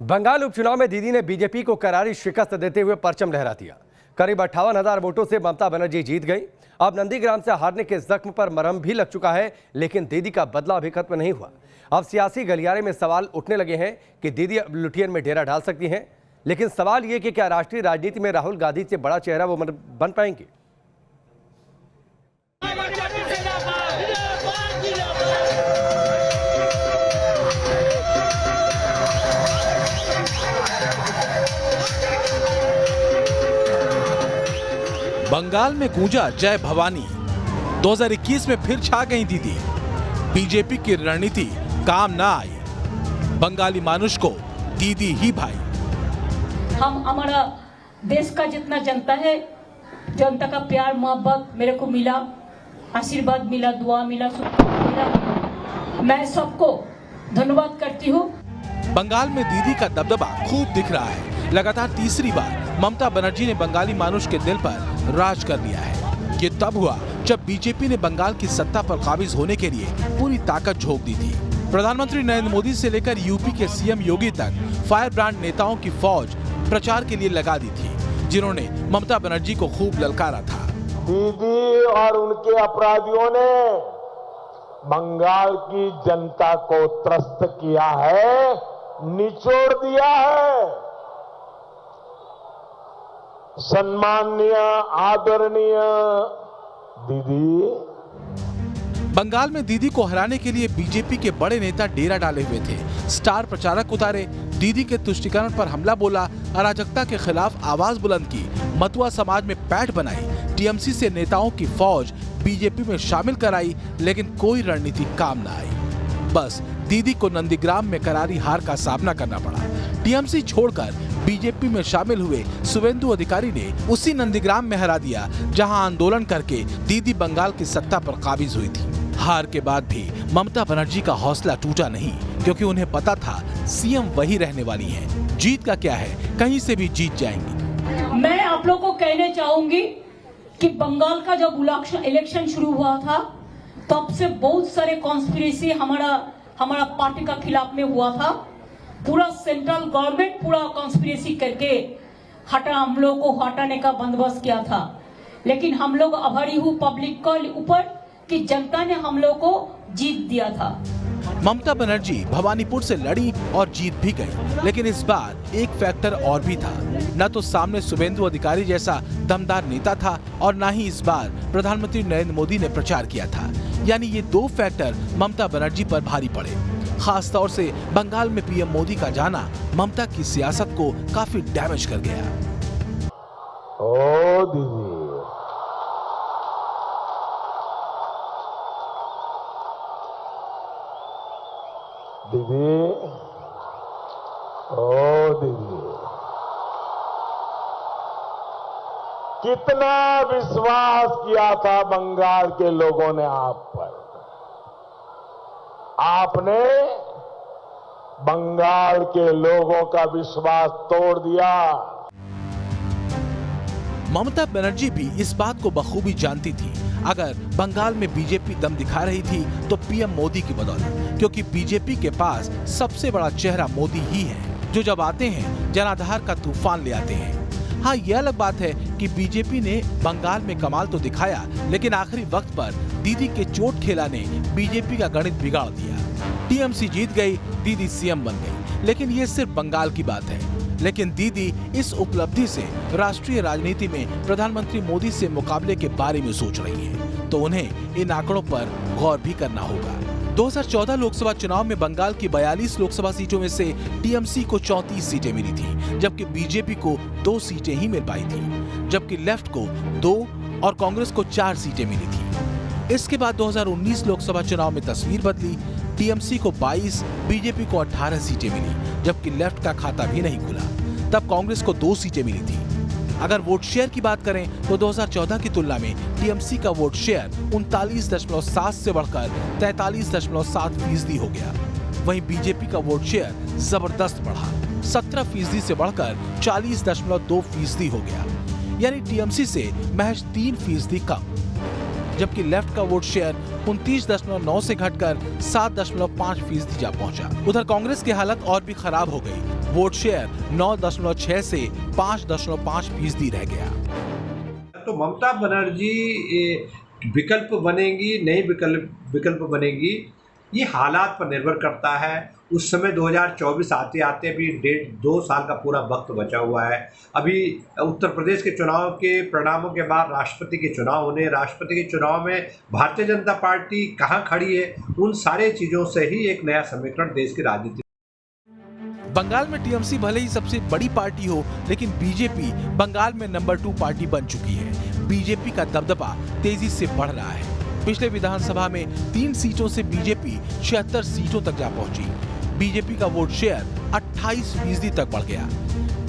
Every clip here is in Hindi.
बंगाल उपचुनाव में दीदी ने बीजेपी को करारी शिकस्त देते हुए परचम लहरा दिया। करीब 58,000 वोटों से ममता बनर्जी जीत गई। अब नंदीग्राम से हारने के जख्म पर मरहम भी लग चुका है, लेकिन दीदी का बदला अभी खत्म नहीं हुआ। अब सियासी गलियारे में सवाल उठने लगे हैं कि दीदी अब लुटियन में डेरा डाल सकती हैं, लेकिन सवाल ये कि क्या राष्ट्रीय राजनीति में राहुल गांधी से बड़ा चेहरा वो बन पाएंगे। बंगाल में गूंजा जय भवानी। 2021 में फिर छा गई दीदी। बीजेपी की रणनीति काम ना आई। बंगाली मानुष को दीदी ही भाई। हम हमारा देश का जितना जनता है, जनता का प्यार मोहब्बत मेरे को मिला, आशीर्वाद मिला, दुआ मिला, मिला। मैं सबको धन्यवाद करती हूँ। बंगाल में दीदी का दबदबा खूब दिख रहा है। लगातार तीसरी बार ममता बनर्जी ने बंगाली मानुष के दिल पर राज कर लिया है। ये तब हुआ जब बीजेपी ने बंगाल की सत्ता पर काबिज होने के लिए पूरी ताकत झोंक दी थी। प्रधानमंत्री नरेंद्र मोदी से लेकर यूपी के सीएम योगी तक फायर ब्रांड नेताओं की फौज प्रचार के लिए लगा दी थी, जिन्होंने ममता बनर्जी को खूब ललकारा था। दीदी और उनके अपराधियों ने बंगाल की जनता को त्रस्त किया है, निचोड़ दिया है। सम्माननीय आदरणीय दीदी। बंगाल में दीदी को हराने के लिए बीजेपी के बड़े नेता डेरा डाले हुए थे। स्टार प्रचारक उतारे, दीदी के तुष्टीकरण पर हमला बोला, अराजकता के खिलाफ आवाज बुलंद की, मतुआ समाज में पैठ बनाई, टीएमसी से नेताओं की फौज बीजेपी में शामिल कराई, लेकिन कोई रणनीति काम न आई। बस दीदी को नंदीग्राम में करारी हार का सामना करना पड़ा। टीएमसी छोड़कर बीजेपी में शामिल हुए शुवेंदु अधिकारी ने उसी नंदीग्राम में हरा दिया, जहां आंदोलन करके दीदी बंगाल की सत्ता पर काबिज हुई थी। हार के बाद भी ममता बनर्जी का हौसला टूटा नहीं, क्योंकि उन्हें पता था सीएम वही रहने वाली हैं। जीत का क्या है, कहीं से भी जीत जाएंगी। मैं आप लोगों को कहने चाहूंगी कि बंगाल का जब इलेक्शन शुरू हुआ था, तब से बहुत सारे कॉन्स्पिरेसी हमारा पार्टी का खिलाफ में हुआ था। पूरा सेंट्रल गवर्नमेंट पूरा कॉन्स्पिरेसी करके हम लोग को हटाने का बंदोबस्त किया था, लेकिन हम लोग आभारी हूँ पब्लिक के ऊपर कि जनता ने हम लोग को जीत दिया था। ममता बनर्जी भवानीपुर से लड़ी और जीत भी गई, लेकिन इस बार एक फैक्टर और भी था। न तो सामने शुवेंदु अधिकारी जैसा दमदार नेता था, और न ही इस बार प्रधानमंत्री नरेंद्र मोदी ने प्रचार किया था। यानी ये दो फैक्टर ममता बनर्जी पर भारी पड़े। खास तौर से बंगाल में पीएम मोदी का जाना ममता की सियासत को काफी डैमेज कर गया। ओ दीदी, दीदी, ओ दीदी, कितना विश्वास किया था बंगाल के लोगों ने आप पर। आपने बंगाल के लोगों का विश्वास तोड़ दिया। ममता बनर्जी भी इस बात को बखूबी जानती थी। अगर बंगाल में बीजेपी दम दिखा रही थी तो पीएम मोदी की बदौलत, क्योंकि बीजेपी के पास सबसे बड़ा चेहरा मोदी ही है, जो जब आते हैं जनाधार का तूफान ले आते हैं। हाँ, यह अलग बात है कि बीजेपी ने बंगाल में कमाल तो दिखाया, लेकिन आखिरी वक्त पर दीदी के चोट खेला ने बीजेपी का गणित बिगाड़ दिया। टीएमसी जीत गई, दीदी सीएम बन गई, लेकिन ये सिर्फ बंगाल की बात है। लेकिन दीदी इस उपलब्धि से राष्ट्रीय राजनीति में प्रधानमंत्री मोदी से मुकाबले के बारे में सोच रही हैं, तो उन्हें इन आंकड़ों पर गौर भी करना होगा। 2014 लोकसभा चुनाव में बंगाल की 42 लोकसभा सीटों में से टीएमसी को 34 सीटें मिली थी, जबकि बीजेपी को 2 सीटें ही मिल पाई थी, जबकि लेफ्ट को 2 और कांग्रेस को 4 सीटें मिली थी। इसके बाद 2019 लोकसभा चुनाव में तस्वीर बदली। टीएमसी को 22, बीजेपी को 18 सीटें मिली, जबकि लेफ्ट का खाता भी नहीं खुला। तब कांग्रेस को 2 सीटें मिली थी। अगर वोट शेयर की बात करें तो 2014 की तुलना में टीएमसी का वोट शेयर 39.7 से बढ़कर 43.7% हो गया। वहीं बीजेपी का वोट शेयर जबरदस्त बढ़ा, 17% से बढ़कर 40.2% हो गया, यानी टीएमसी से महज 3% कम। जबकि लेफ्ट का वोट शेयर 29.9 से घटकर 7.5% जा पहुंचा। उधर कांग्रेस की हालत और भी खराब हो गई। वोट शेयर 9.6 से 5.5% रह गया। तो ममता बनर्जी विकल्प बनेगी, नई विकल्प बनेगी, ये हालात पर निर्भर करता है। उस समय 2024 आते आते भी 1.5-2 साल का पूरा वक्त बचा हुआ है। अभी उत्तर प्रदेश के चुनाव के परिणामों के बाद राष्ट्रपति के चुनाव होने, राष्ट्रपति के चुनाव में भारतीय जनता पार्टी कहाँ खड़ी है, उन सारे चीज़ों से ही एक नया समीकरण देश की राजनीति। बंगाल में टीएमसी भले ही सबसे बड़ी पार्टी हो, लेकिन बीजेपी बंगाल में नंबर 2 पार्टी बन चुकी है। बीजेपी का दबदबा तेजी से बढ़ रहा है। पिछले विधानसभा में 3 सीटों से बीजेपी 76 सीटों तक जा पहुंची। बीजेपी का वोट शेयर 28% तक बढ़ गया।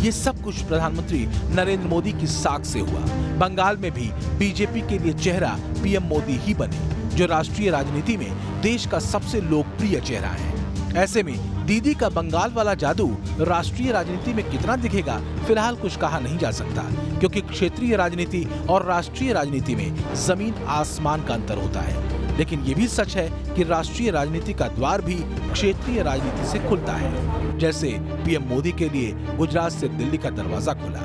ये सब कुछ प्रधानमंत्री नरेंद्र मोदी की साख से हुआ। बंगाल में भी बीजेपी के लिए चेहरा पीएम मोदी ही बने, जो राष्ट्रीय राजनीति में देश का सबसे लोकप्रिय चेहरा है। ऐसे में दीदी का बंगाल वाला जादू राष्ट्रीय राजनीति में कितना दिखेगा, फिलहाल कुछ कहा नहीं जा सकता, क्योंकि क्षेत्रीय राजनीति और राष्ट्रीय राजनीति में जमीन आसमान का अंतर होता है। लेकिन ये भी सच है कि राष्ट्रीय राजनीति का द्वार भी क्षेत्रीय राजनीति से खुलता है, जैसे पीएम मोदी के लिए गुजरात से दिल्ली का दरवाजा खुला।